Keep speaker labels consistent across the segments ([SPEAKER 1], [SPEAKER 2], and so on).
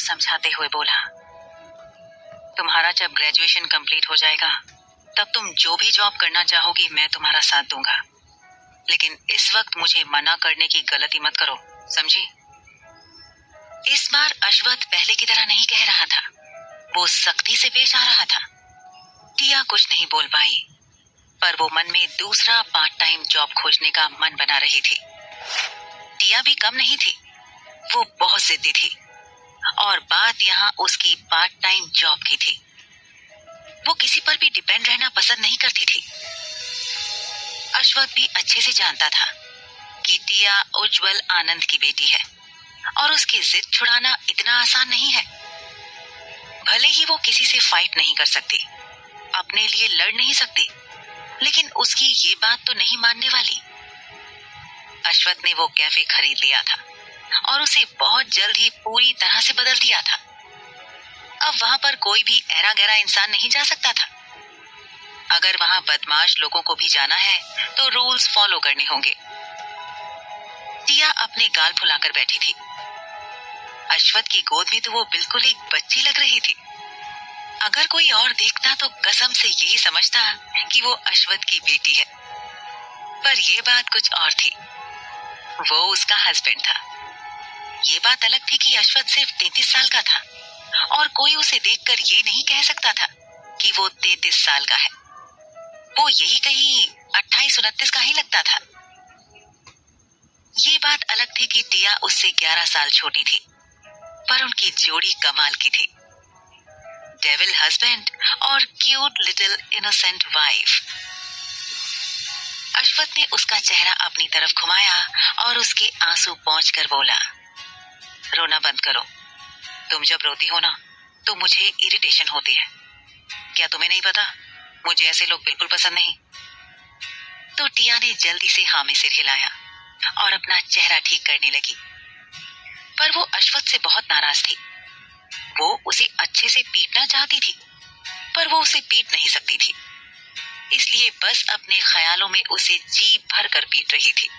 [SPEAKER 1] समझाते हुए बोला, तुम्हारा जब ग्रेजुएशन कंप्लीट हो जाएगा तब तुम जो भी जॉब करना चाहोगी मैं तुम्हारा साथ दूंगा, लेकिन इस वक्त मुझे मना करने की गलती मत करो, समझी? इस बार अश्वथ पहले की तरह नहीं कह रहा था, वो सख्ती से पेश आ रहा था। टिया कुछ नहीं बोल पाई, पर वो मन में दूसरा पार्ट टाइम जॉब खोजने का मन बना रही थी। टिया भी कम नहीं थी, वो बहुत जिद्दी थी और बात यहाँ उसकी पार्ट टाइम जॉब की थी। वो किसी पर भी डिपेंड रहना पसंद नहीं करती थी। अश्वथ भी अच्छे से जानता था कि टिया उज्जवल आनंद की बेटी है और उसकी जिद छुड़ाना इतना आसान नहीं है। भले ही वो किसी से फाइट नहीं कर सकती, अपने लिए लड़ नहीं सकती, लेकिन उसकी ये बात तो नहीं मानने वाली। अश्वथ ने वो कैफे खरीद लिया था और उसे बहुत जल्द ही पूरी तरह से बदल दिया था। अब वहां पर कोई भी ऐरा गैरा इंसान नहीं जा सकता था। अगर वहां बदमाश लोगों को भी जाना है तो रूल्स फॉलो करने होंगे। टिया अपने गाल फुलाकर बैठी थी। अश्वथ की गोद में तो वो बिल्कुल एक बच्ची लग रही थी। अगर कोई और देखता तो कसम से यही समझता कि वो अश्वथ की बेटी है, पर ये बात कुछ और थी। वो उसका हस्बैंड था। ये बात अलग थी कि अश्वथ सिर्फ 33 साल का था और कोई उसे देखकर ये नहीं कह सकता था कि वो 33 साल का है। वो यही कहीं 28-29 का ही लगता था। ये बात अलग थी कि टिया उससे 11 साल छोटी थी, पर उनकी जोड़ी कमाल की थी। डेविल हस्बैंड और cute little innocent wife. Ashwath ने उसका चेहरा अपनी तरफ घुमाया और उसके आंसू पोंछकर बोला, रोना बंद करो। तुम जब रोती हो ना तो मुझे इरिटेशन होती है। क्या तुम्हें नहीं पता, मुझे ऐसे लोग बिल्कुल पसंद नहीं। तो टिया ने जल्दी से हाँ में सिर हिलाया और अपना चेहरा ठीक करने लगी। पर वो अश्वथ से बहुत नाराज थी। वो उसे अच्छे से पीटना चाहती थी, पर वो उसे पीट नहीं सकती थी, इसलिए बस अपने ख्यालों में उसे जी भर कर पीट रही थी।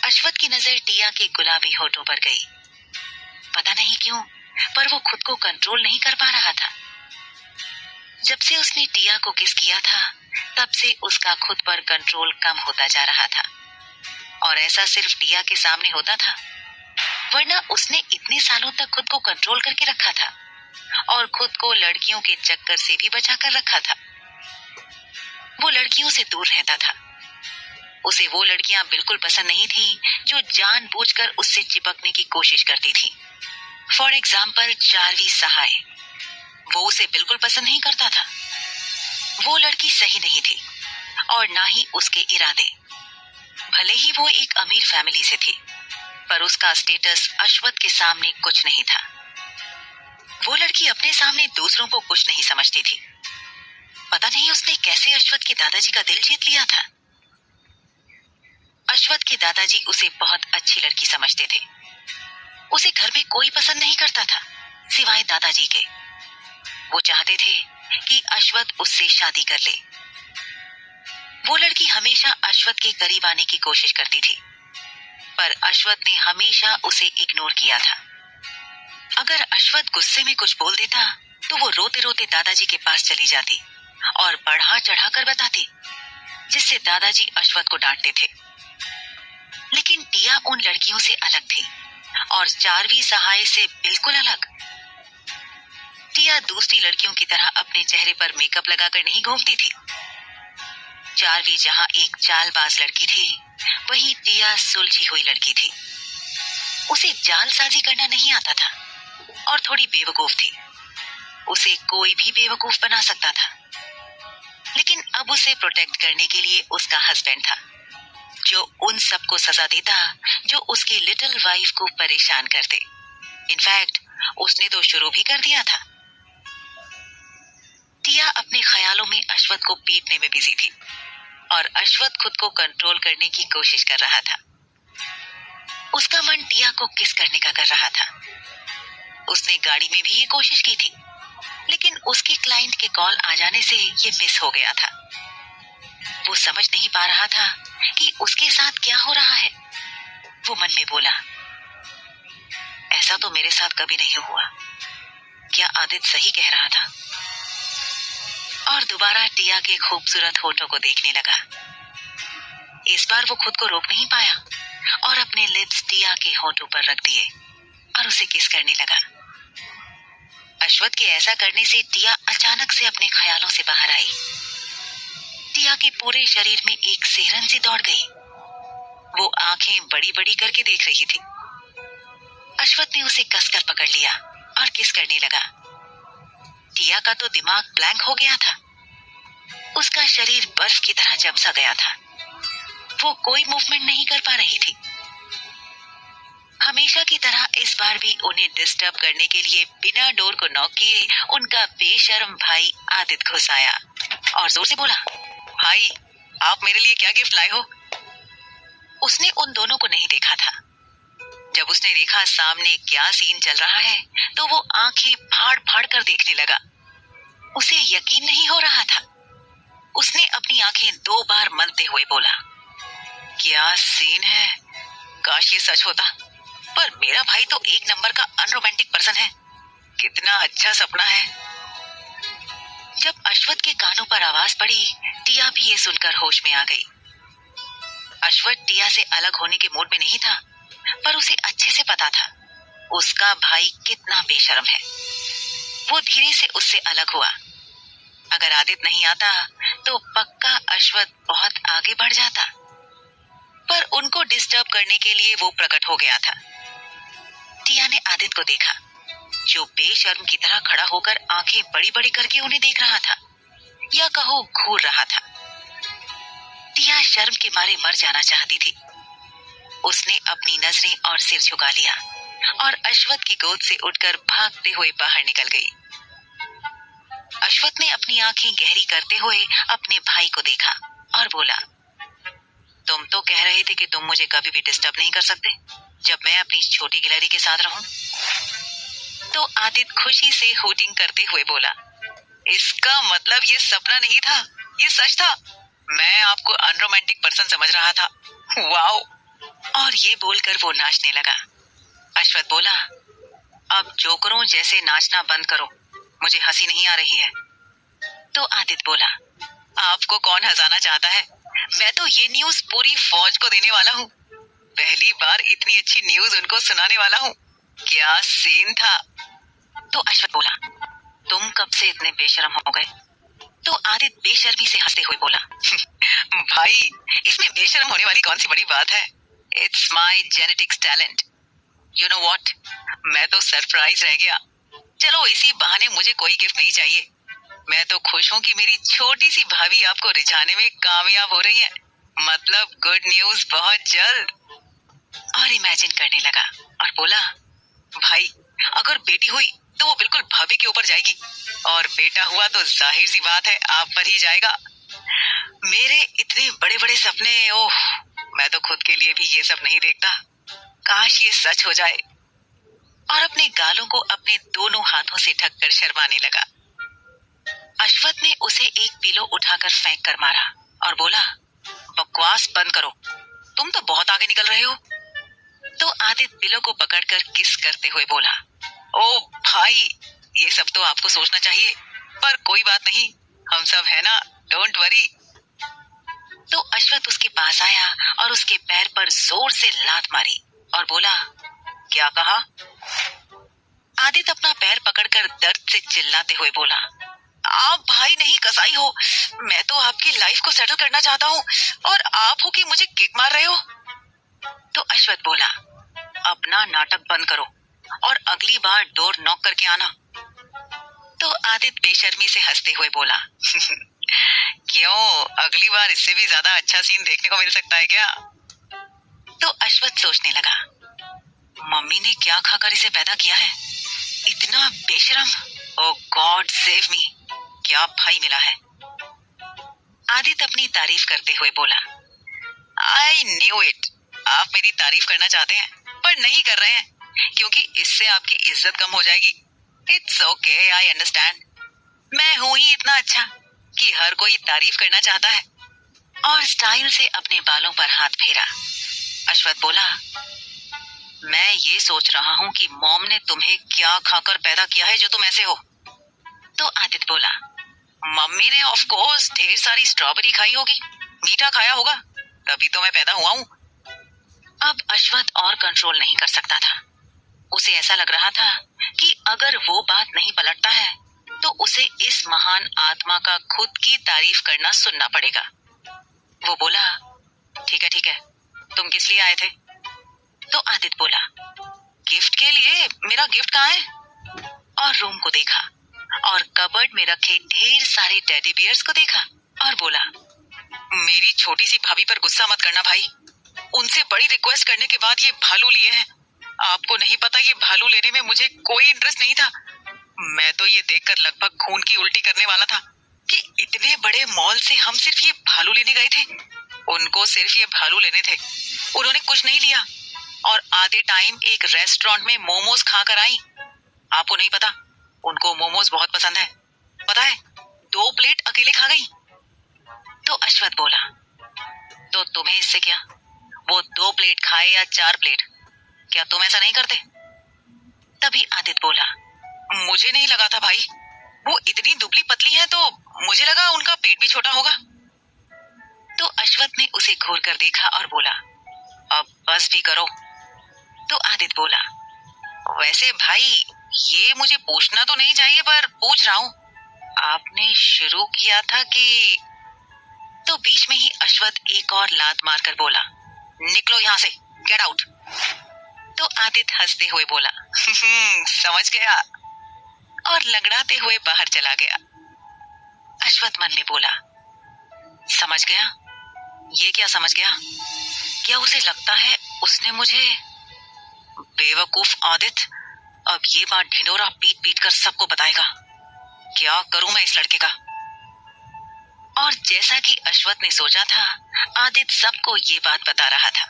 [SPEAKER 1] अश्वथ की नजर टिया के गुलाबी होठों पर गई। पता नहीं क्यों, पर वो खुद को कंट्रोल नहीं कर पा रहा था। जब से उसने टिया को किस किया था, तब से उसका खुद पर कंट्रोल कम होता जा रहा था। और ऐसा सिर्फ टिया के सामने होता था, वरना उसने इतने सालों तक खुद को कंट्रोल करके रखा था और खुद को लड़कियों के चक्कर से भी बचा कर रखा था। वो लड़कियों से दूर रहता था। उसे वो लड़कियां बिल्कुल पसंद नहीं थी जो जानबूझकर उससे चिपकने की कोशिश करती थी। फॉर एग्जाम्पल चार्वी सहाय, वो उसे बिल्कुल पसंद नहीं करता था। वो लड़की सही नहीं थी और ना ही उसके इरादे। भले ही वो एक अमीर फैमिली से थी, पर उसका स्टेटस अश्वथ के सामने कुछ नहीं था। वो लड़की अपने सामने दूसरों को कुछ नहीं समझती थी। पता नहीं उसने कैसे अश्वथ के दादाजी का दिल जीत लिया था। अश्वथ के दादाजी उसे बहुत अच्छी लड़की समझते थे। उसे घर में कोई पसंद नहीं करता था सिवाय दादाजी के। वो चाहते थे कि अश्वथ उससे शादी कर ले। वो लड़की हमेशा अश्वथ के करीब आने की कोशिश करती थी, पर अश्वथ ने हमेशा उसे इग्नोर किया था। अगर अश्वथ गुस्से में कुछ बोल देता तो वो रोते रोते दादाजी के पास चली जाती और बढ़ा चढ़ाकर बताती, जिससे दादाजी अश्वथ को डांटते थे। लेकिन टिया उन लड़कियों से अलग थी और चार्वी सहाय से बिल्कुल अलग। टिया दूसरी लड़कियों की तरह अपने चेहरे पर मेकअप लगाकर नहीं घूमती थी। चार्वी जहां एक चालबाज लड़की थी, वही टिया सुलझी हुई लड़की थी। उसे जालसाजी करना नहीं आता था और थोड़ी बेवकूफ थी। उसे कोई भी बेवकूफ बना सकता था। लेकिन अब उसे प्रोटेक्ट करने के लिए उसका हस्बैंड था, जो उन सबको सजा देता जो उसकी लिटिल वाइफ को परेशान करते। इनफैक्ट उसने तो शुरू भी कर दिया था। टिया अपने ख्यालों में अश्वथ को पीटने में बिजी थी और अश्वथ खुद को कंट्रोल करने की कोशिश कर रहा था। उसका मन टिया को किस करने का कर रहा था। उसने गाड़ी में भी ये कोशिश की थी, लेकिन उसके क्लाइंट के कॉल आ जाने से ये मिस हो गया था। वो समझ नहीं पा रहा था कि उसके साथ क्या हो रहा है। वो मन में बोला, ऐसा तो मेरे साथ कभी नहीं हुआ। क्या आदित्य सही कह रहा था? और दोबारा टिया के खूबसूरत होठों को देखने लगा। इस बार वो खुद को रोक नहीं पाया और अपने लिप्स टिया के होठों पर रख दिए और उसे किस करने लगा। अश्वथ के ऐसा करने से टिया अचानक से अपने ख्यालों से बाहर आई। टिया के पूरे शरीर में एक सिहरन सी दौड़ गई। वो आंखें बड़ी बड़ी करके देख रही थी। अश्वथ ने उसे कसकर पकड़ लिया और किस करने लगा। टिया का तो दिमाग ब्लैंक हो गया था। उसका शरीर बर्फ की तरह जम सा गया था। वो कोई मूवमेंट नहीं कर पा रही थी। हमेशा की तरह इस बार भी उन्हें डिस्टर्ब करने के लिए बिना डोर को नॉक किए उनका बेशर्म भाई आदित्य घुस आया और जोर से बोला, भाई आप मेरे लिए क्या गिफ्ट लाए हो? उसने उन दोनों को नहीं देखा था। जब उसने देखा सामने क्या सीन चल रहा है तो वो आंखें फाड़ फाड़ कर देखने लगा। उसे यकीन नहीं हो रहा था। उसने अपनी आंखें 2 बार मलते हुए बोला, क्या सीन है, काश ये सच होता। पर मेरा भाई तो एक नंबर का अनरोमांटिक पर्सन है। कितना अच्छा सपना है। जब अश्वथ के कानों पर आवाज पड़ी, टिया भी ये सुनकर होश में आ गई। अश्वथ टिया से अलग होने के मूड में नहीं था, पर उसे अच्छे से पता था उसका भाई कितना बेशर्म है। वो धीरे से उससे अलग हुआ। अगर आदित्य नहीं आता तो पक्का अश्वथ बहुत आगे बढ़ जाता, पर उनको डिस्टर्ब करने के लिए वो प्रकट हो गया था। टिया ने आदित्य को देखा, जो बेशर्म की तरह खड़ा होकर आंखें बड़ी बड़ी करके उन्हें देख रहा था, या कहो घूर रहा था। टिया शर्म के मारे मर जाना चाहती थी। उसने अपनी नजरें और सिर झुका लिया और अश्वथ की गोद से उठकर भागते हुए बाहर निकल गई। अश्वथ ने अपनी आंखें गहरी करते हुए अपने भाई को देखा और बोला, तुम तो कह रहे थे कि तुम मुझे कभी भी डिस्टर्ब नहीं कर सकते जब मैं अपनी छोटी गिलहरी के साथ रहूं। तो आदित्य खुशी से होटिंग करते हुए बोला, इसका मतलब ये सपना नहीं था, ये सच था। मैं आपको अनरोमांटिक पर्सन समझ रहा था। वाओ। और ये बोलकर वो नाचने लगा। अश्वथ बोला, अब जोकरों जैसे नाचना बंद करो, मुझे हंसी नहीं आ रही है। तो आदित्य बोला, आपको कौन हंसाना चाहता है? मैं तो ये न्यूज पूरी फौज को देने वाला हूँ। पहली बार इतनी अच्छी न्यूज उनको सुनाने वाला हूँ। क्या सीन था। तो अश्वथ बोला, तुम कब से इतने बेशर्म हो गए? तो आदित्य बेशर्मी से हंसते हुए बोला, भाई इसमें बेशर्म होने वाली कौन सी बड़ी बात है। It's my genetics talent. You know what, मैं तो सरप्राइज रह गया। चलो इसी बहाने मुझे कोई गिफ्ट नहीं चाहिए। मैं तो खुश हूँ कि मेरी छोटी सी भाभी आपको रिझाने में कामयाब हो रही है। मतलब गुड न्यूज बहुत जल्द। और इमेजिन करने लगा और बोला, भाई अगर बेटी हुई तो वो बिल्कुल भाभी के ऊपर जाएगी, और बेटा हुआ तो जाहिर सी बात है आप पर ही जाएगा। मेरे इतने बड़े बड़े सपने, ओह मैं तो खुद के लिए भी ये सब नहीं देखता। काश ये सच हो जाए। और अपने गालों को अपने दोनों हाथों से ढककर शर्माने लगा। अश्वथ ने उसे एक पिलो उठाकर फेंक कर मारा और बोला, बकवास बंद करो, तुम तो बहुत आगे निकल रहे हो। तो आदित्य पिलो को पकड़कर किस करते हुए बोला, ओ भाई ये सब तो आपको सोचना चाहिए, पर कोई बात नहीं, हम सब है ना, डोंट वरी। तो अश्वथ उसके पास आया और उसके पैर पर जोर से लात मारी और बोला, क्या कहा? आदित्य अपना पैर पकड़कर दर्द से चिल्लाते हुए बोला, आप भाई नहीं कसाई हो, मैं तो आपकी लाइफ को सेटल करना चाहता हूँ और आप हो कि मुझे किक मार रहे हो। तो अश्वथ बोला, अपना नाटक बंद करो और अगली बार डोर नॉक करके आना। तो आदित्य बेशर्मी से हंसते हुए बोला, क्यों, अगली बार इससे भी ज्यादा अच्छा सीन देखने को मिल सकता है क्या? तो अश्वथ सोचने लगा, मम्मी ने क्या खाकर इसे पैदा किया है, इतना बेशरम। ओ गॉड सेव मी, क्या भाई मिला है। आदित्य अपनी तारीफ करते हुए बोला, आई न्यू इट, आप मेरी तारीफ करना चाहते हैं पर नहीं कर रहे हैं क्योंकि इससे आपकी इज्जत कम हो जाएगी। It's okay, I understand. मैं हूं ही इतना अच्छा कि हर कोई तारीफ करना चाहता है। और स्टाइल से अपने बालों पर हाथ फेरा। अश्वथ बोला, मैं ये सोच रहा हूँ कि मॉम ने तुम्हें क्या खाकर पैदा किया है जो तुम ऐसे हो। तो आदित्य बोला, मम्मी ने ऑफ कोर्स ढेर सारी स्ट्रॉबेरी खाई होगी, मीठा खाया होगा, तभी तो मैं पैदा हुआ हूँ। अब अश्वथ और कंट्रोल नहीं कर सकता था। उसे ऐसा लग रहा था कि अगर वो बात नहीं पलटता है तो उसे इस महान आत्मा का खुद की तारीफ करना सुनना पड़ेगा। वो बोला, ठीक है, तुम किस लिए आए थे? तो आदित्य बोला, गिफ्ट के लिए। मेरा गिफ्ट कहाँ है? और रूम को देखा और कबर्ड में रखे ढेर सारे टेडी बियर्स को देखा और बोला, मेरी छोटी सी भाभी पर गुस्सा मत करना भाई, उनसे बड़ी रिक्वेस्ट करने के बाद ये भालू लिए हैं। आपको नहीं पता, ये भालू लेने में मुझे कोई इंटरेस्ट नहीं था। मैं तो ये देखकर लगभग खून की उल्टी करने वाला था कि इतने बड़े मॉल से हम सिर्फ ये भालू लेने गए थे। उनको सिर्फ ये भालू लेने थे, उन्होंने कुछ नहीं लिया और आधे टाइम एक रेस्टोरेंट में मोमोज खाकर आई। आपको नहीं पता, उनको मोमोज बहुत पसंद है। पता है, 2 प्लेट अकेले खा गई। तो अश्वथ बोला, तो तुम्हें इससे क्या? वो 2 प्लेट खाए या 4 प्लेट, क्या तुम ऐसा नहीं करते? तभी आदित्य बोला, मुझे नहीं लगा था भाई, वो इतनी दुबली पतली है तो मुझे लगा उनका पेट भी छोटा होगा। तो अश्वथ ने उसे घूर कर देखा और बोला, अब बस भी करो। तो आदित्य बोला, वैसे भाई ये मुझे पूछना तो नहीं चाहिए पर पूछ रहा हूँ, आपने शुरू किया था कि? तो बीच में ही अश्वथ एक और लात मारकर बोला, निकलो यहाँ से, गेट आउट। तो आदित्य हंसते हुए बोला, समझ गया, और लंगड़ाते हुए बाहर चला गया। अश्वथ मन में बोला, समझ गया? ये क्या समझ गया? क्या उसे लगता है उसने मुझे? बेवकूफ आदित्य, अब ये बात ढिंडोरा पीट पीट कर सबको बताएगा। क्या करूं मैं इस लड़के का? और जैसा कि अश्वथ ने सोचा था, आदित्य सबको ये बात बता रहा था।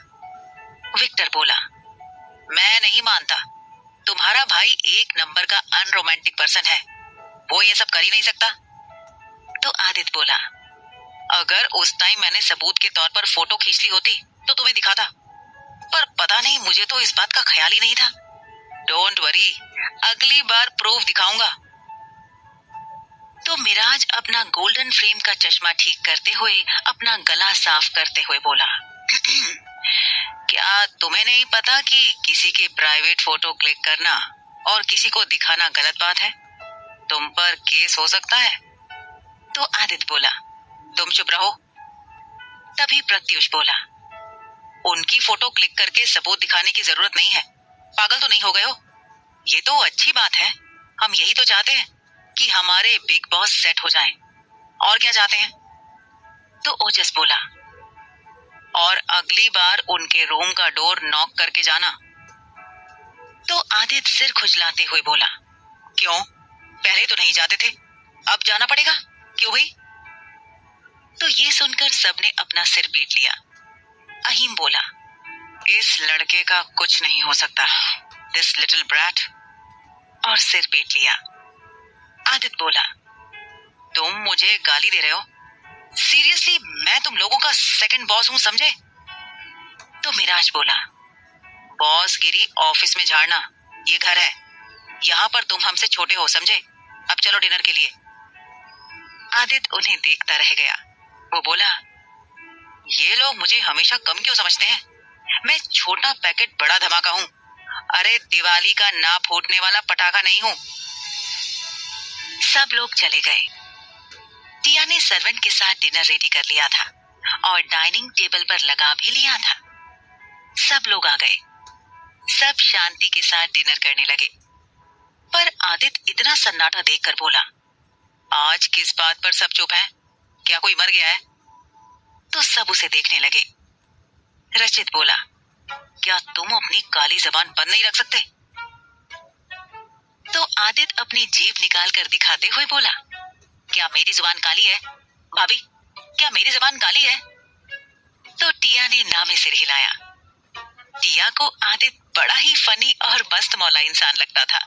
[SPEAKER 1] विक्टर बोला, मैं नहीं मानता, तुम्हारा भाई एक नंबर का अनरोमांटिक पर्सन है, वो ये सब कर ही नहीं सकता। तो आदित्य बोला, अगर उस टाइम मैंने सबूत के तौर पर फोटो खींच ली होती तो तुम्हें दिखाता, पर पता नहीं मुझे तो इस बात का ख्याल ही नहीं था। डोंट वरी, अगली बार प्रूफ दिखाऊंगा। तो मिराज अपना गोल्डन फ्रेम का चश्मा ठीक करते हुए अपना गला साफ करते हुए बोला, क्या तुम्हें नहीं पता कि किसी के प्राइवेट फोटो क्लिक करना और किसी को दिखाना गलत बात है? तुम पर केस हो सकता है। तो आदित्य बोला, तुम चुप रहो। तभी प्रत्युष बोला, उनकी फोटो क्लिक करके सबूत दिखाने की जरूरत नहीं है, पागल तो नहीं हो गए हो? ये तो अच्छी बात है, हम यही तो चाहते हैं कि हमारे बिग बॉस सेट हो जाएं। और क्या चाहते हैं? तो ओजस बोला, और अगली बार उनके रूम का डोर नॉक करके जाना। तो आदित्य सिर खुजलाते हुए बोला, क्यों? पहले तो नहीं जाते थे, अब जाना पड़ेगा, क्यों भाई? तो ये सुनकर सबने अपना सिर पीट लिया। अहीम बोला, इस लड़के का कुछ नहीं हो सकता, दिस लिटिल ब्रैट, और सिर पीट लिया। आदित्य बोला, तुम मुझे गाली दे रहे हो? सीरियसली, मैं तुम लोगों का सेकंड बॉस हूं, समझे? तो मिराज बोला, बॉस गिरी ऑफिस में झाड़ना, ये घर है, यहाँ पर तुम हमसे छोटे हो, समझे? अब चलो डिनर के लिए। आदित्य उन्हें देखता रह गया। वो बोला, ये लोग मुझे हमेशा कम क्यों समझते हैं? मैं छोटा पैकेट बड़ा धमाका हूँ, अरे दिवाली का ना फूटने वाला पटाखा नहीं हूँ। सब लोग चले गए। टिया ने सर्वेंट के साथ डिनर रेडी कर लिया था और डाइनिंग टेबल पर लगा भी लिया था। सब लोग आ गए, सब शांति के साथ डिनर करने लगे। पर आदित्य इतना सन्नाटा देखकर बोला, आज किस बात पर सब चुप हैं? क्या कोई मर गया है? तो सब उसे देखने लगे। रचित बोला, क्या तुम अपनी काली जबान बंद नहीं रख सकते? तो आदित्य अपनी जीभ निकाल कर दिखाते हुए बोला, क्या मेरी जुबान काली है? भाभी, क्या मेरी जुबान काली है? तो टिया ने ना में सिर हिलाया। टिया को आदित्य बड़ा ही फनी और मस्त मौला इंसान लगता था।